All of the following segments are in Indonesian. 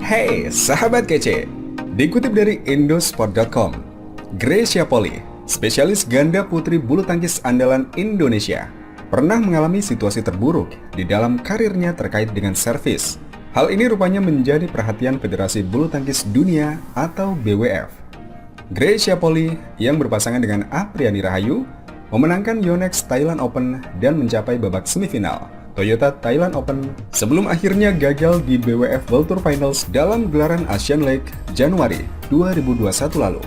Hey, sahabat kece. Dikutip dari Indosport.com, Greysia Poli, spesialis ganda putri bulu tangkis andalan Indonesia, pernah mengalami situasi terburuk di dalam karirnya terkait dengan servis. Hal ini rupanya menjadi perhatian Federasi Bulu Tangkis Dunia atau BWF. Greysia Poli yang berpasangan dengan Apriani Rahayu memenangkan Yonex Thailand Open dan mencapai babak semifinal Toyota Thailand Open sebelum akhirnya gagal di BWF World Tour Finals dalam gelaran Asian League Januari 2021 lalu.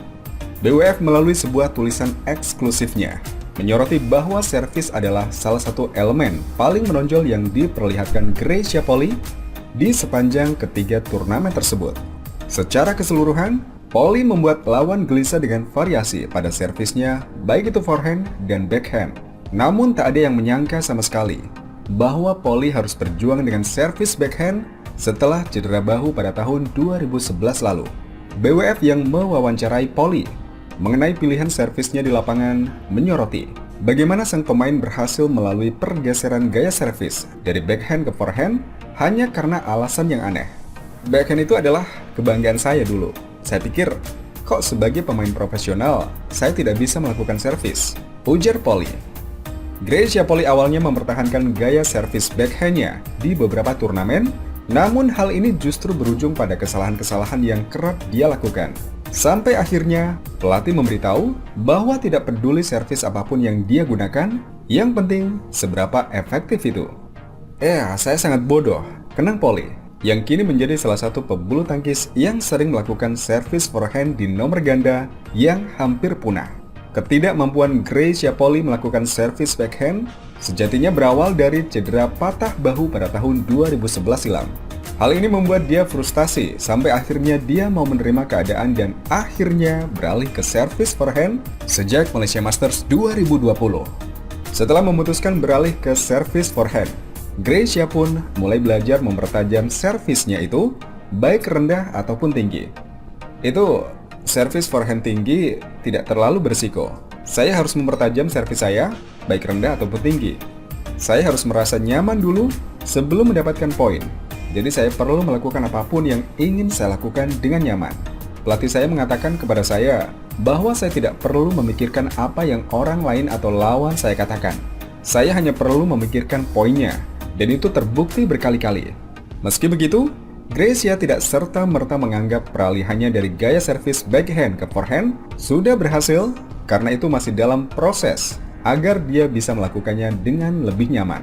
BWF melalui sebuah tulisan eksklusifnya menyoroti bahwa servis adalah salah satu elemen paling menonjol yang diperlihatkan Greysia Poli di sepanjang ketiga turnamen tersebut. Secara keseluruhan, Poli membuat lawan gelisah dengan variasi pada servisnya, baik itu forehand dan backhand. Namun tak ada yang menyangka sama sekali bahwa Poli harus berjuang dengan servis backhand setelah cedera bahu pada tahun 2011 lalu. BWF yang mewawancarai Poli mengenai pilihan servisnya di lapangan menyoroti bagaimana sang pemain berhasil melalui pergeseran gaya servis dari backhand ke forehand hanya karena alasan yang aneh. Backhand itu adalah kebanggaan saya dulu. Saya pikir, kok sebagai pemain profesional, saya tidak bisa melakukan servis, ujar Poli. Greysia Poli awalnya mempertahankan gaya servis backhandnya di beberapa turnamen, namun hal ini justru berujung pada kesalahan-kesalahan yang kerap dia lakukan. Sampai akhirnya, pelatih memberitahu bahwa tidak peduli servis apapun yang dia gunakan, yang penting seberapa efektif itu. Saya sangat bodoh, kenang Poli, yang kini menjadi salah satu pebulu tangkis yang sering melakukan servis forehand di nomor ganda yang hampir punah. Ketidakmampuan Greysia Poli melakukan servis backhand sejatinya berawal dari cedera patah bahu pada tahun 2011 silam. Hal ini membuat dia frustasi sampai akhirnya dia mau menerima keadaan dan akhirnya beralih ke servis forehand sejak Malaysia Masters 2020. Setelah memutuskan beralih ke servis forehand, Greysia pun mulai belajar mempertajam servisnya itu, baik rendah ataupun tinggi. Itu, servis forehand tinggi tidak terlalu berisiko. Saya harus mempertajam servis saya, baik rendah ataupun tinggi. Saya harus merasa nyaman dulu sebelum mendapatkan poin. Jadi saya perlu melakukan apapun yang ingin saya lakukan dengan nyaman. Pelatih saya mengatakan kepada saya bahwa saya tidak perlu memikirkan apa yang orang lain atau lawan saya katakan. Saya hanya perlu memikirkan poinnya. Dan itu terbukti berkali-kali. Meski begitu, Greysia tidak serta-merta menganggap peralihannya dari gaya servis backhand ke forehand sudah berhasil karena itu masih dalam proses agar dia bisa melakukannya dengan lebih nyaman.